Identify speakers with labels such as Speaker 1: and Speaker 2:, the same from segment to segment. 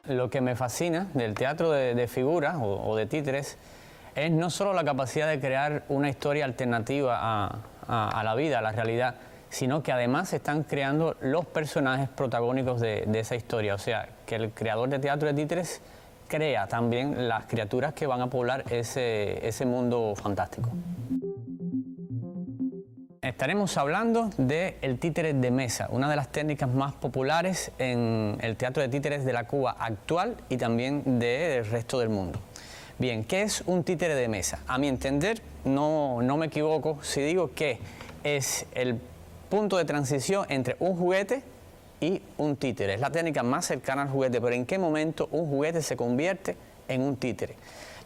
Speaker 1: Lo que me fascina del teatro de figuras o de títeres es no solo la capacidad de crear una historia alternativa a la vida, a la realidad, sino que además se están creando los personajes protagónicos de esa historia. O sea, que el creador de teatro de títeres crea también las criaturas que van a poblar ese mundo fantástico. Estaremos hablando del títere de mesa, una de las técnicas más populares en el teatro de títeres de la Cuba actual y también del resto del mundo. Bien, ¿qué es un títere de mesa? A mi entender, no me equivoco si digo que es el punto de transición entre un juguete y un títere. Es la técnica más cercana al juguete, pero ¿en qué momento un juguete se convierte en un títere?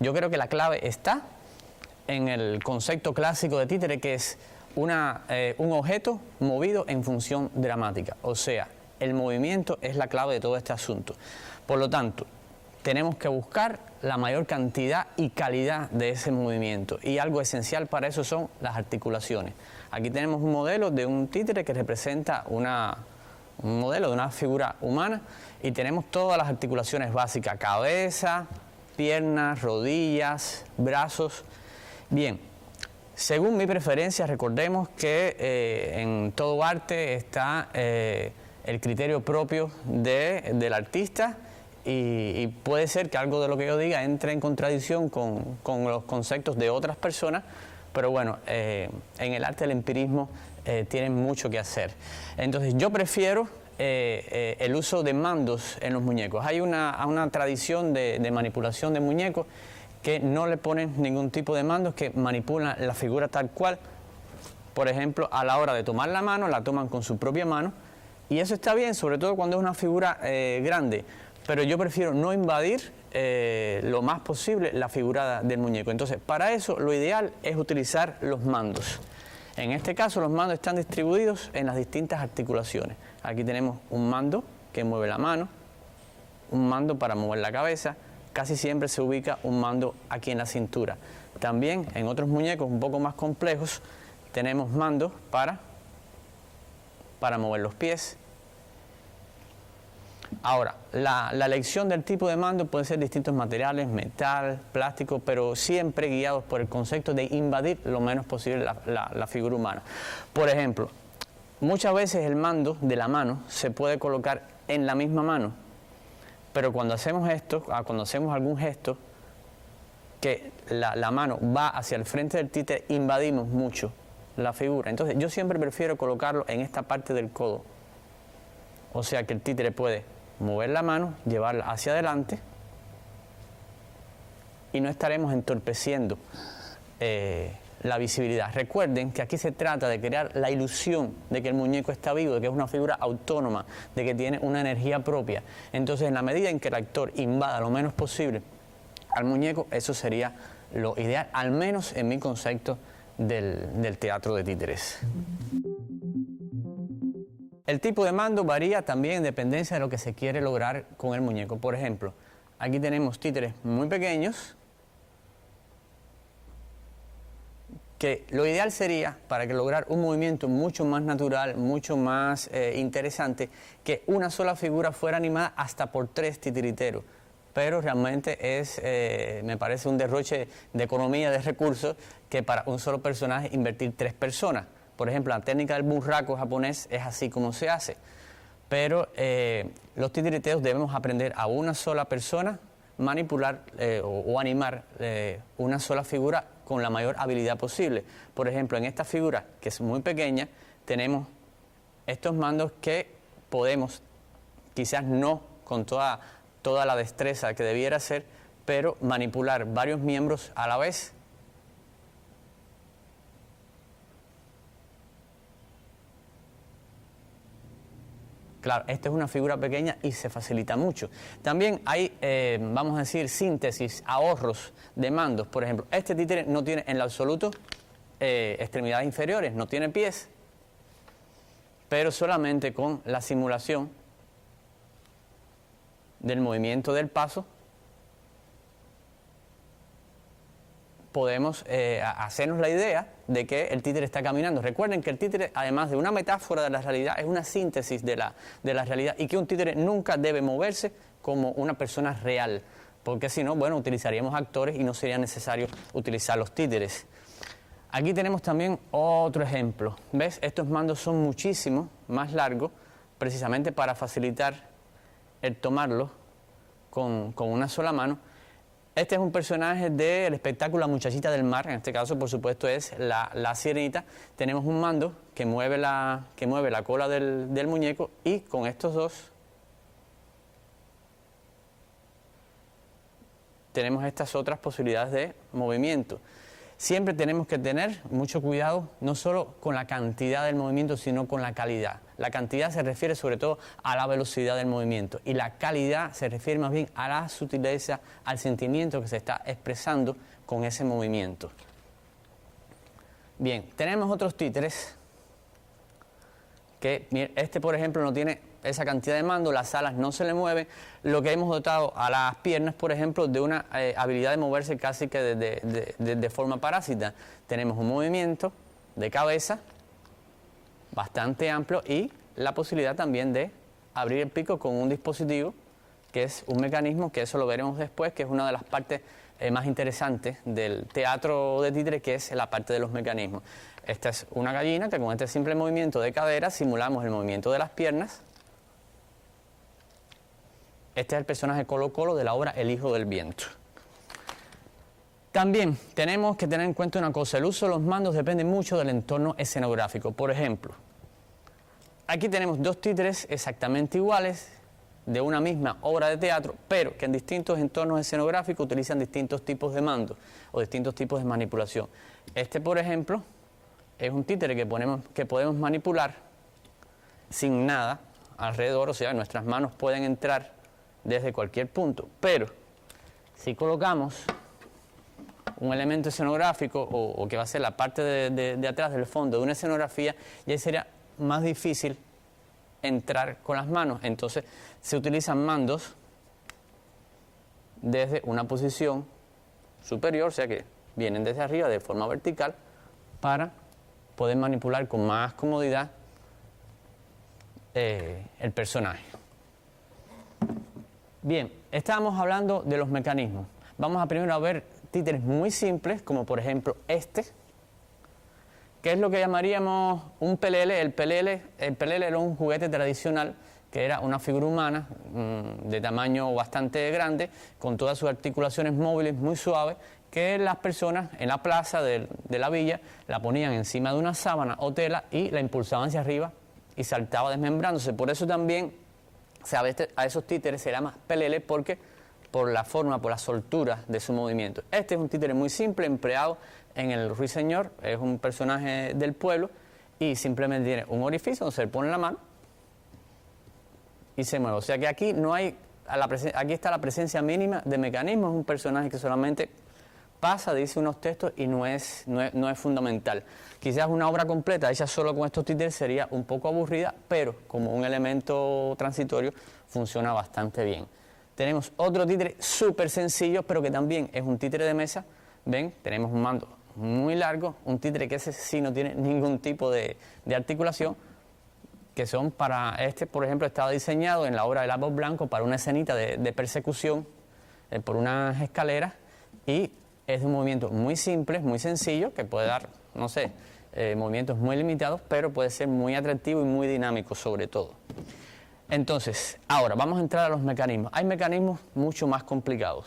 Speaker 1: Yo creo que la clave está en el concepto clásico de títere, que es un objeto movido en función dramática. O sea, el movimiento es la clave de todo este asunto. Por lo tanto, tenemos que buscar la mayor cantidad y calidad de ese movimiento, y algo esencial para eso son las articulaciones. Aquí tenemos un modelo de un títere que representa un modelo de una figura humana, y tenemos todas las articulaciones básicas: cabeza, piernas, rodillas, brazos. Bien, según mi preferencia, recordemos que en todo arte está el criterio propio del artista, y puede ser que algo de lo que yo diga entre en contradicción con los conceptos de otras personas, pero bueno, en el arte del empirismo tienen mucho que hacer. Entonces yo prefiero el uso de mandos en los muñecos. Hay una tradición de manipulación de muñecos que no le ponen ningún tipo de mandos, que manipulan la figura tal cual. Por ejemplo, a la hora de tomar la mano, la toman con su propia mano, y eso está bien, sobre todo cuando es una figura grande, pero yo prefiero no invadir lo más posible la figura del muñeco. Entonces, para eso lo ideal es utilizar los mandos. En este caso, los mandos están distribuidos en las distintas articulaciones. Aquí tenemos un mando que mueve la mano, un mando para mover la cabeza. Casi siempre se ubica un mando aquí en la cintura. También en otros muñecos un poco más complejos tenemos mandos para mover los pies. Ahora, la elección del tipo de mando puede ser distintos materiales, metal, plástico, pero siempre guiados por el concepto de invadir lo menos posible la figura humana. Por ejemplo, muchas veces el mando de la mano se puede colocar en la misma mano, pero cuando hacemos esto, cuando hacemos algún gesto que la mano va hacia el frente del títere, invadimos mucho la figura. Entonces yo siempre prefiero colocarlo en esta parte del codo. O sea que el títere puede mover la mano, llevarla hacia adelante, y no estaremos entorpeciendo la visibilidad. Recuerden que aquí se trata de crear la ilusión de que el muñeco está vivo, de que es una figura autónoma, de que tiene una energía propia. Entonces, en la medida en que el actor invada lo menos posible al muñeco, eso sería lo ideal, al menos en mi concepto del teatro de títeres. El tipo de mando varía también en dependencia de lo que se quiere lograr con el muñeco. Por ejemplo, aquí tenemos títeres muy pequeños, que lo ideal sería, para que lograr un movimiento mucho más natural, mucho más interesante, que una sola figura fuera animada hasta por 3 titiriteros. Pero realmente es, me parece un derroche de economía, de recursos, que para un solo personaje invertir 3 personas. Por ejemplo, la técnica del burraco japonés es así como se hace. Pero los titiriteos debemos aprender a una sola persona, manipular o animar una sola figura con la mayor habilidad posible. Por ejemplo, en esta figura, que es muy pequeña, tenemos estos mandos que podemos, quizás no con toda la destreza que debiera ser, pero manipular varios miembros a la vez. Claro, esta es una figura pequeña y se facilita mucho. También hay, vamos a decir, síntesis, ahorros de mandos. Por ejemplo, este títere no tiene en lo absoluto extremidades inferiores, no tiene pies, pero solamente con la simulación del movimiento del paso podemos hacernos la idea de que el títere está caminando. Recuerden que el títere, además de una metáfora de la realidad, es una síntesis de la realidad, y que un títere nunca debe moverse como una persona real, porque si no, bueno, utilizaríamos actores y no sería necesario utilizar los títeres. Aquí tenemos también otro ejemplo. ¿Ves? Estos mandos son muchísimo más largos, precisamente para facilitar el tomarlos con una sola mano. Este es un personaje del espectáculo La Muchachita del Mar, en este caso por supuesto es la sirenita. Tenemos un mando que mueve la cola del muñeco, y con estos dos tenemos estas otras posibilidades de movimiento. Siempre tenemos que tener mucho cuidado, no solo con la cantidad del movimiento, sino con la calidad. La cantidad se refiere sobre todo a la velocidad del movimiento, y la calidad se refiere más bien a la sutileza, al sentimiento que se está expresando con ese movimiento. Bien, tenemos otros títeres que, este por ejemplo no tiene esa cantidad de mando, las alas no se le mueven, lo que hemos dotado a las piernas, por ejemplo, de una habilidad de moverse casi que de forma parásita. Tenemos un movimiento de cabeza bastante amplio y la posibilidad también de abrir el pico con un dispositivo, que es un mecanismo, que eso lo veremos después, que es una de las partes más interesantes del teatro de títeres, que es la parte de los mecanismos. Esta es una gallina que con este simple movimiento de cadera simulamos el movimiento de las piernas. Este es el personaje Colo Colo de la obra El Hijo del Viento. También tenemos que tener en cuenta una cosa: el uso de los mandos depende mucho del entorno escenográfico. Por ejemplo, aquí tenemos dos títeres exactamente iguales de una misma obra de teatro, pero que en distintos entornos escenográficos utilizan distintos tipos de mandos o distintos tipos de manipulación. Este, por ejemplo, es un títere que podemos manipular sin nada alrededor, o sea, nuestras manos pueden entrar desde cualquier punto, pero si colocamos un elemento escenográfico o que va a ser la parte de atrás del fondo de una escenografía, ya sería más difícil entrar con las manos. Entonces se utilizan mandos desde una posición superior, o sea que vienen desde arriba de forma vertical, para poder manipular con más comodidad el personaje. Bien, estábamos hablando de los mecanismos. Vamos a primero a ver títeres muy simples, como por ejemplo este, que es lo que llamaríamos un pelele. El pelele era un juguete tradicional, que era una figura humana de tamaño bastante grande, con todas sus articulaciones móviles muy suaves, que las personas en la plaza de la villa la ponían encima de una sábana o tela y la impulsaban hacia arriba y saltaba desmembrándose. Por eso también a esos títeres se llama pelele, porque por la forma, por la soltura de su movimiento. Este es un títere muy simple, empleado en el ruiseñor, es un personaje del pueblo y simplemente tiene un orificio donde se le pone la mano y se mueve. O sea que aquí no hay, aquí está la presencia mínima de mecanismos. Es un personaje que solamente pasa, dice unos textos y no es fundamental. Quizás una obra completa hecha solo con estos títeres sería un poco aburrida, pero como un elemento transitorio funciona bastante bien. Tenemos otro títere súper sencillo, pero que también es un títere de mesa. Ven, tenemos un mando muy largo, un títere que ese sí no tiene ningún tipo de articulación, que son para este, por ejemplo, estaba diseñado en la obra de Lápiz Blanco para una escenita de persecución por unas escaleras, y es de un movimiento muy simple, muy sencillo, que puede dar, no sé, movimientos muy limitados, pero puede ser muy atractivo y muy dinámico sobre todo. Entonces, ahora vamos a entrar a los mecanismos. Hay mecanismos mucho más complicados.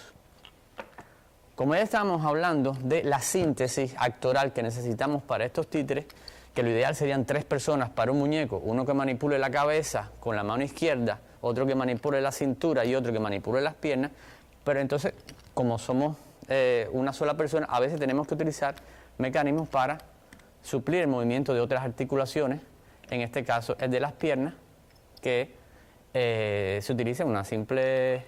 Speaker 1: Como ya estábamos hablando de la síntesis actoral que necesitamos para estos títeres, que lo ideal serían 3 personas para un muñeco, uno que manipule la cabeza con la mano izquierda, otro que manipule la cintura y otro que manipule las piernas, pero entonces, como somos una sola persona, a veces tenemos que utilizar mecanismos para suplir el movimiento de otras articulaciones. En este caso es de las piernas, que se utiliza una simple,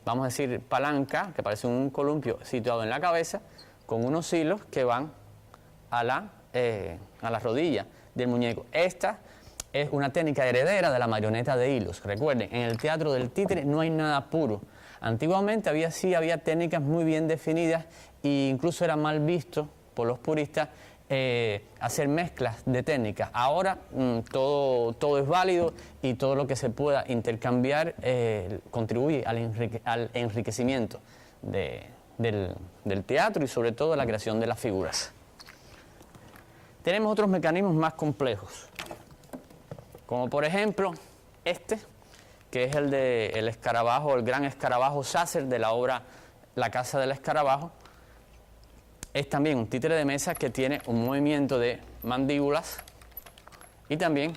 Speaker 1: vamos a decir, palanca, que parece un columpio situado en la cabeza, con unos hilos que van a la rodilla del muñeco. Esta es una técnica heredera de la marioneta de hilos. Recuerden, en el teatro del títere no hay nada puro. Antiguamente había técnicas muy bien definidas e incluso era mal visto por los puristas hacer mezclas de técnicas. Ahora todo es válido y todo lo que se pueda intercambiar contribuye al enriquecimiento del teatro y sobre todo la creación de las figuras. Tenemos otros mecanismos más complejos, como por ejemplo este, que es el del escarabajo, el gran escarabajo Sácer de la obra La Casa del Escarabajo. Es también un títere de mesa que tiene un movimiento de mandíbulas y también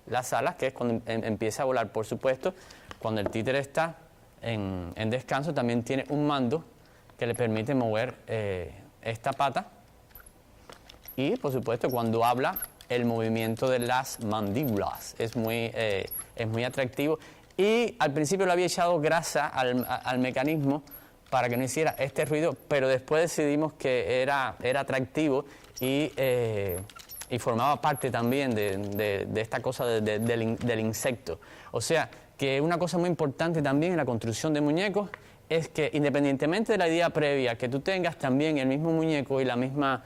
Speaker 1: las alas, que es cuando empieza a volar. Por supuesto, cuando el títere está en descanso, también tiene un mando que le permite mover esta pata y, por supuesto, cuando habla, el movimiento de las mandíbulas es muy atractivo. Y al principio le había echado grasa al mecanismo para que no hiciera este ruido, pero después decidimos que era atractivo y formaba parte también de esta cosa del insecto. O sea, que una cosa muy importante también en la construcción de muñecos es que, independientemente de la idea previa que tú tengas, también el mismo muñeco y la misma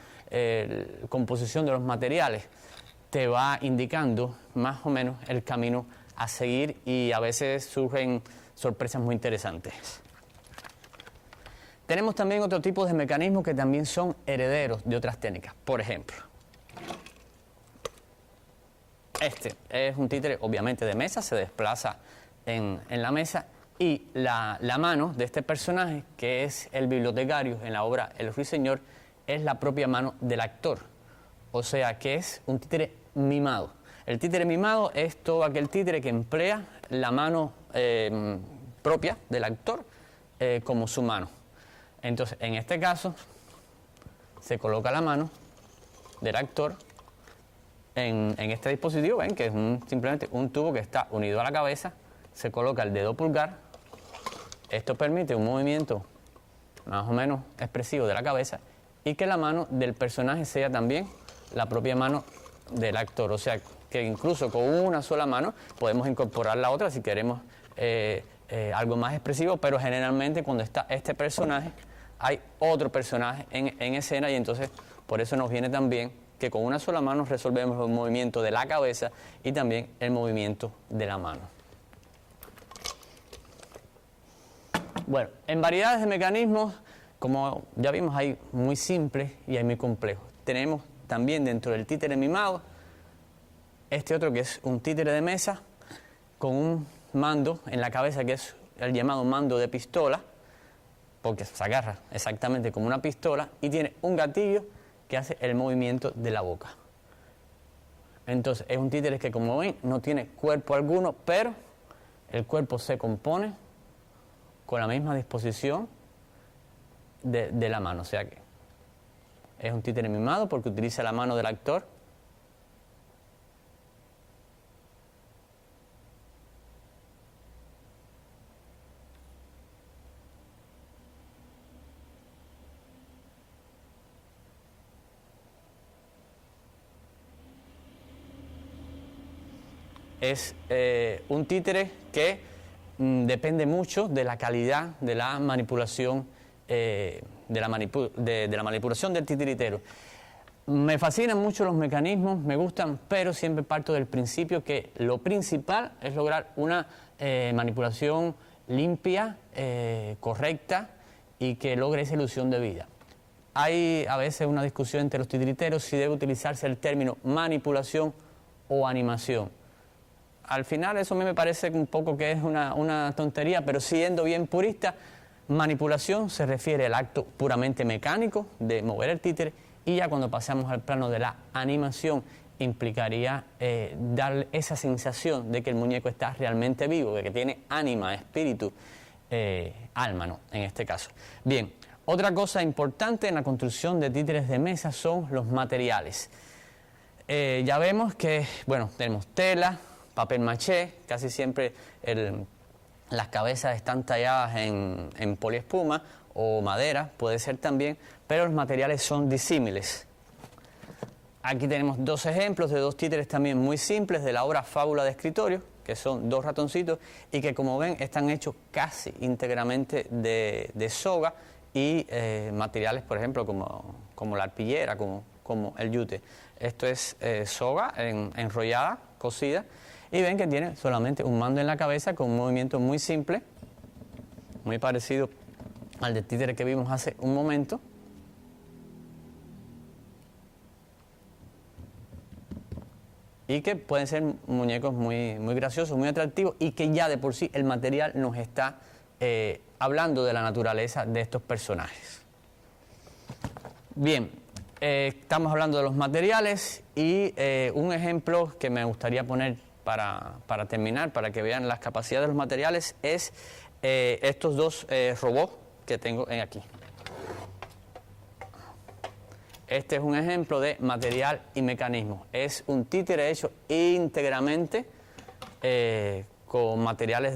Speaker 1: composición de los materiales te va indicando más o menos el camino a seguir, y a veces surgen sorpresas muy interesantes. Tenemos también otro tipo de mecanismos que también son herederos de otras técnicas. Por ejemplo, este es un títere obviamente de mesa, se desplaza en la mesa, y la mano de este personaje, que es el bibliotecario en la obra El Ruiseñor, es la propia mano del actor. O sea que es un títere mimado. El títere mimado es todo aquel títere que emplea la mano propia del actor como su mano. Entonces, en este caso, se coloca la mano del actor en este dispositivo, ven que es simplemente un tubo que está unido a la cabeza, se coloca el dedo pulgar, esto permite un movimiento más o menos expresivo de la cabeza y que la mano del personaje sea también la propia mano del actor, o sea que incluso con una sola mano podemos incorporar la otra si queremos algo más expresivo, pero generalmente cuando está este personaje hay otro personaje en escena, y entonces por eso nos viene también que con una sola mano resolvemos el movimiento de la cabeza y también el movimiento de la mano. Bueno, en variedades de mecanismos, como ya vimos, hay muy simples y hay muy complejos. Tenemos también dentro del títere mimado este otro que es un títere de mesa con un mando en la cabeza que es el llamado mando de pistola, porque se agarra exactamente como una pistola y tiene un gatillo que hace el movimiento de la boca. Entonces es un títere que, como ven, no tiene cuerpo alguno, pero el cuerpo se compone con la misma disposición de la mano, o sea que es un títere mimado porque utiliza la mano del actor. Es un títere que depende mucho de la calidad de la manipulación de la manipulación del titiritero. Me fascinan mucho los mecanismos, me gustan, pero siempre parto del principio que lo principal es lograr una manipulación limpia, correcta y que logre esa ilusión de vida. Hay a veces una discusión entre los titiriteros si debe utilizarse el término manipulación o animación. Al final eso a mí me parece un poco que es una tontería, pero siendo bien purista, manipulación se refiere al acto puramente mecánico de mover el títere, y ya cuando pasamos al plano de la animación implicaría darle esa sensación de que el muñeco está realmente vivo, de que tiene ánima, espíritu, alma, ¿no? En este caso. Bien, otra cosa importante en la construcción de títeres de mesa son los materiales. Ya vemos que, bueno, tenemos tela, papel maché, casi siempre las cabezas están talladas en poliespuma o madera, puede ser también, pero los materiales son disímiles. Aquí tenemos dos ejemplos de dos títeres también muy simples de la obra Fábula de Escritorio, que son dos ratoncitos y que, como ven, están hechos casi íntegramente de soga y materiales, por ejemplo, como la arpillera, como el yute. Esto es soga enrollada, cosida, y ven que tiene solamente un mando en la cabeza con un movimiento muy simple, muy parecido al de títere que vimos hace un momento. Y que pueden ser muñecos muy graciosos, muy atractivos, y que ya de por sí el material nos está hablando de la naturaleza de estos personajes. Bien, estamos hablando de los materiales y un ejemplo que me gustaría poner para terminar, para que vean las capacidades de los materiales, es estos dos robots que tengo aquí. Este es un ejemplo de material y mecanismo. Es un títere hecho íntegramente con materiales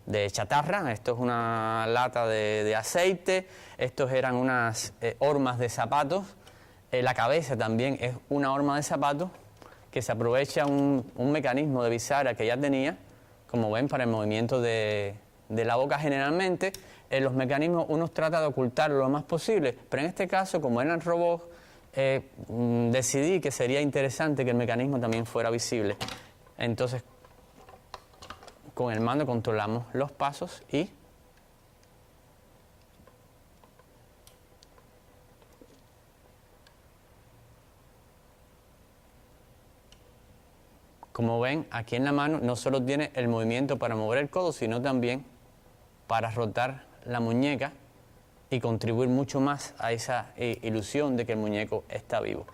Speaker 1: de chatarra. Esto es una lata de aceite. Estos eran unas hormas de zapatos. La cabeza también es una horma de zapatos que se aprovecha un mecanismo de bisagra que ya tenía, como ven, para el movimiento de la boca generalmente. En los mecanismos uno trata de ocultarlo lo más posible, pero en este caso, como eran robots, decidí que sería interesante que el mecanismo también fuera visible. Entonces, con el mando controlamos los pasos y como ven, aquí en la mano no solo tiene el movimiento para mover el codo, sino también para rotar la muñeca y contribuir mucho más a esa ilusión de que el muñeco está vivo.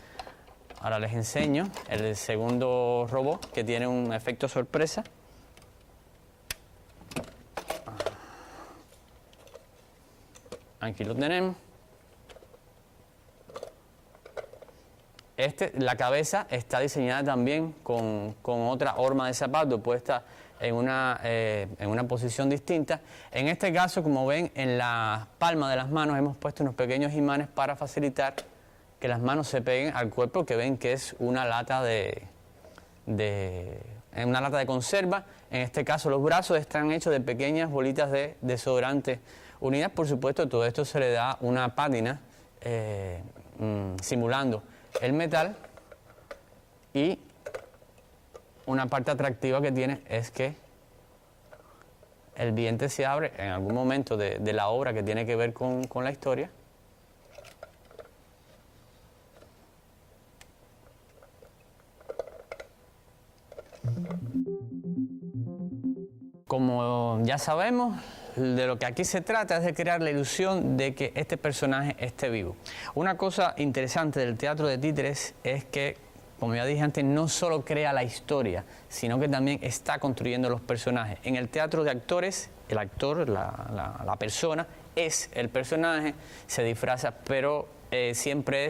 Speaker 1: Ahora les enseño el segundo robot, que tiene un efecto sorpresa. Aquí lo tenemos. La cabeza está diseñada también con otra horma de zapato puesta en una posición distinta. En este caso, como ven, en la palma de las manos hemos puesto unos pequeños imanes para facilitar que las manos se peguen al cuerpo, que ven que es una lata una lata de conserva. En este caso, los brazos están hechos de pequeñas bolitas de desodorante unidas. Por supuesto, todo esto se le da una pátina simulando el metal, y una parte atractiva que tiene es que el vientre se abre en algún momento de la obra que tiene que ver con la historia. Como ya sabemos, de lo que aquí se trata es de crear la ilusión de que este personaje esté vivo. Una cosa interesante del teatro de títeres es que, como ya dije antes, no solo crea la historia, sino que también está construyendo los personajes. En el teatro de actores, el actor, la persona, es el personaje, se disfraza, pero siempre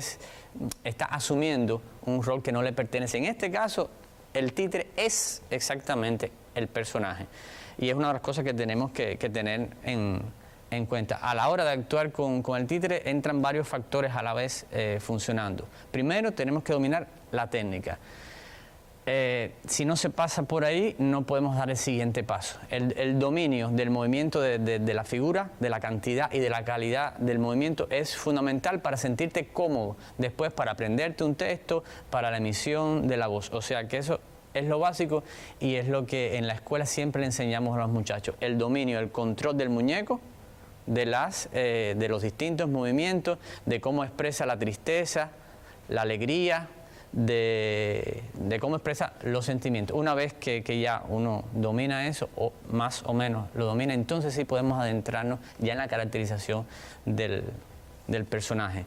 Speaker 1: está asumiendo un rol que no le pertenece. En este caso, el títere es exactamente el personaje. Y es una de las cosas que tenemos que tener en cuenta. A la hora de actuar con el títere entran varios factores a la vez funcionando. Primero, tenemos que dominar la técnica. Si no se pasa por ahí, no podemos dar el siguiente paso. El dominio del movimiento de la figura, de la cantidad y de la calidad del movimiento es fundamental para sentirte cómodo después, para aprenderte un texto, para la emisión de la voz. O sea que eso es lo básico y es lo que en la escuela siempre le enseñamos a los muchachos. El dominio, el control del muñeco, de los distintos movimientos, de cómo expresa la tristeza, la alegría, de cómo expresa los sentimientos. Una vez que ya uno domina eso, o más o menos lo domina, entonces sí podemos adentrarnos ya en la caracterización del personaje.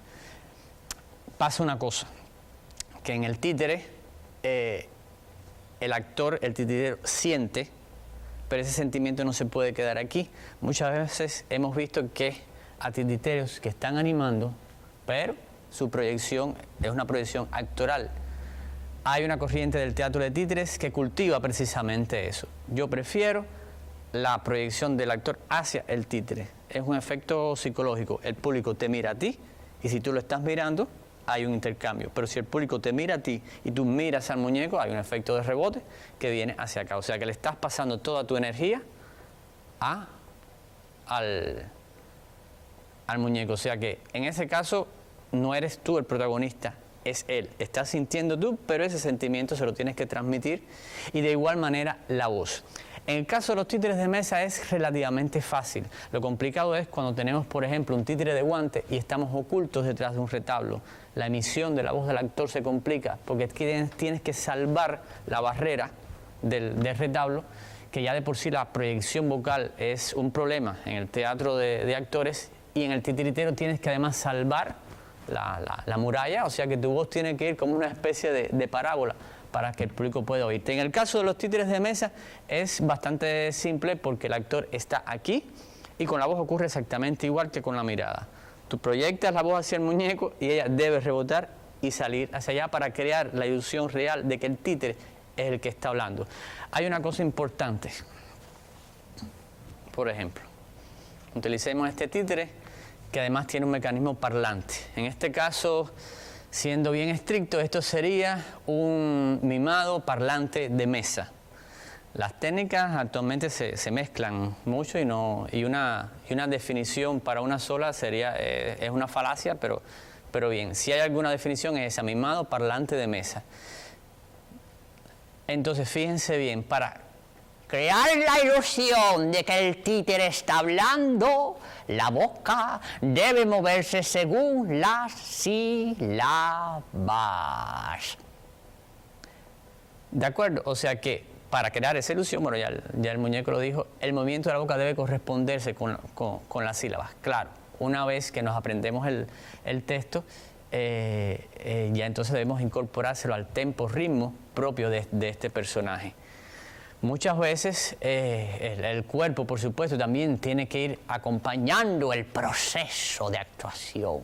Speaker 1: Pasa una cosa, que en el títere el actor, el titiritero, siente, pero ese sentimiento no se puede quedar aquí. Muchas veces hemos visto que a titiriteros que están animando, pero su proyección es una proyección actoral. Hay una corriente del teatro de títeres que cultiva precisamente eso. Yo prefiero la proyección del actor hacia el títere. Es un efecto psicológico. El público te mira a ti y si tú lo estás mirando, hay un intercambio. Pero si el público te mira a ti y tú miras al muñeco, hay un efecto de rebote que viene hacia acá. O sea que le estás pasando toda tu energía al al muñeco. O sea que en ese caso no eres tú el protagonista, es él. Estás sintiendo tú, pero ese sentimiento se lo tienes que transmitir, y de igual manera la voz. En el caso de los títeres de mesa es relativamente fácil. Lo complicado es cuando tenemos, por ejemplo, un títere de guante y estamos ocultos detrás de un retablo. La emisión de la voz del actor se complica porque tienes que salvar la barrera del retablo, que ya de por sí la proyección vocal es un problema en el teatro de actores, y en el titiritero tienes que además salvar la muralla, o sea que tu voz tiene que ir como una especie de parábola para que el público pueda oírte. En el caso de los títeres de mesa es bastante simple porque el actor está aquí y con la voz ocurre exactamente igual que con la mirada. Tú proyectas la voz hacia el muñeco y ella debe rebotar y salir hacia allá para crear la ilusión real de que el títere es el que está hablando. Hay una cosa importante. Por ejemplo, utilicemos este títere que además tiene un mecanismo parlante. En este caso, siendo bien estricto, esto sería un mimado parlante de mesa. Las técnicas actualmente se mezclan mucho y una definición para una sola sería, es una falacia, pero bien, si hay alguna definición es esa, mimado parlante de mesa. Entonces fíjense bien, para crear la ilusión de que el títere está hablando, la boca debe moverse según las sílabas. ¿De acuerdo? O sea que para crear esa ilusión, bueno, ya el muñeco lo dijo, el movimiento de la boca debe corresponderse con las sílabas. Claro, una vez que nos aprendemos el texto, ya entonces debemos incorporárselo al tempo, ritmo propio de este personaje. Muchas veces el cuerpo, por supuesto, también tiene que ir acompañando el proceso de actuación.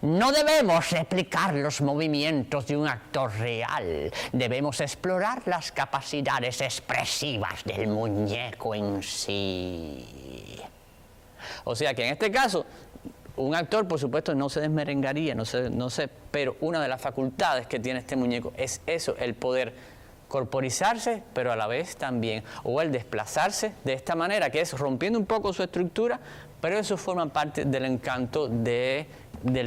Speaker 1: No debemos replicar los movimientos de un actor real. Debemos explorar las capacidades expresivas del muñeco en sí. O sea que en este caso, un actor, por supuesto, no se desmerengaría, no sé, pero una de las facultades que tiene este muñeco es eso, el poder corporizarse, pero a la vez también, o el desplazarse de esta manera, que es rompiendo un poco su estructura, pero eso forma parte del encanto del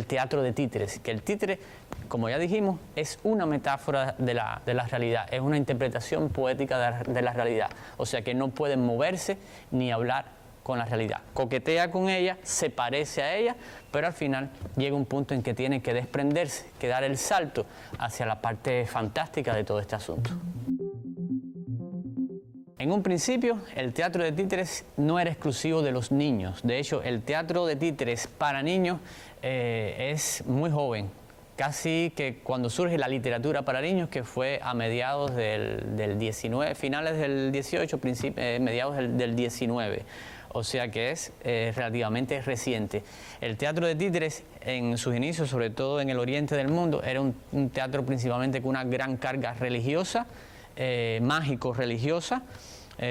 Speaker 1: teatro de títeres, que el títere, como ya dijimos, es una metáfora de la realidad, es una interpretación poética de la realidad, o sea que no pueden moverse ni hablar con la realidad. Coquetea con ella, se parece a ella, pero al final llega un punto en que tiene que desprenderse, que dar el salto hacia la parte fantástica de todo este asunto. En un principio, el teatro de títeres no era exclusivo de los niños. De hecho, el teatro de títeres para niños es muy joven. Casi que cuando surge la literatura para niños, que fue a mediados del 19, finales del 18, mediados del 19. O sea que es relativamente reciente. El teatro de títeres en sus inicios, sobre todo en el oriente del mundo, era un teatro principalmente con una gran carga religiosa, mágico-religiosa,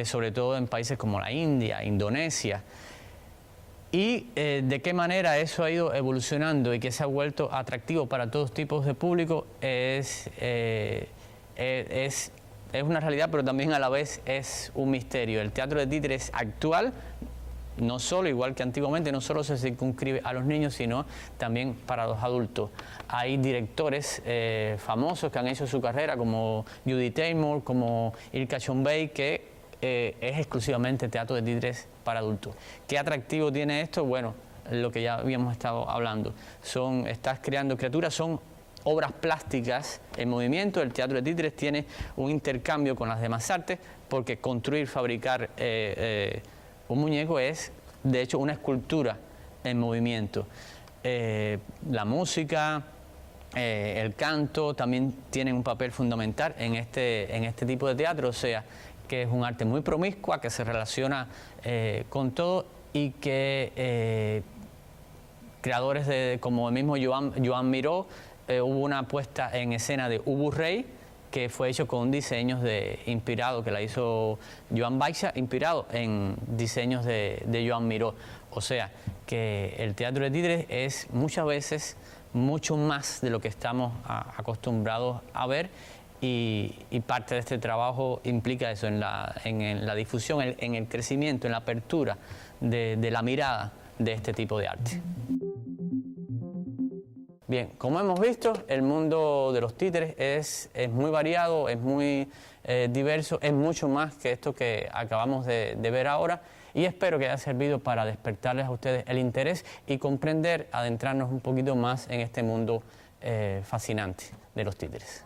Speaker 1: sobre todo en países como la India, Indonesia. Y de qué manera eso ha ido evolucionando y que se ha vuelto atractivo para todos tipos de público es una realidad, pero también a la vez es un misterio. El teatro de títeres actual, no solo, igual que antiguamente, no solo se circunscribe a los niños, sino también para los adultos. Hay directores famosos que han hecho su carrera, como Judy Taymor, como Ilka Chombey, que es exclusivamente teatro de títeres para adultos. ¿Qué atractivo tiene esto? Bueno, lo que ya habíamos estado hablando. Estás creando criaturas, son obras plásticas en movimiento. El teatro de títeres tiene un intercambio con las demás artes, porque construir, fabricar un muñeco es, de hecho, una escultura en movimiento. La música, el canto también tienen un papel fundamental en este tipo de teatro, o sea, que es un arte muy promiscua, que se relaciona con todo y que creadores como el mismo Joan Miró, hubo una puesta en escena de Ubu Rey, que fue hecho con diseños inspirado, que la hizo Joan Baixa, inspirado en diseños de Joan Miró. O sea, que el teatro de títeres es muchas veces mucho más de lo que estamos acostumbrados a ver, y parte de este trabajo implica eso, en la difusión, en el crecimiento, en la apertura de la mirada de este tipo de arte. Bien, como hemos visto, el mundo de los títeres es muy variado, es muy diverso, es mucho más que esto que acabamos de ver ahora, y espero que haya servido para despertarles a ustedes el interés y comprender, adentrarnos un poquito más en este mundo fascinante de los títeres.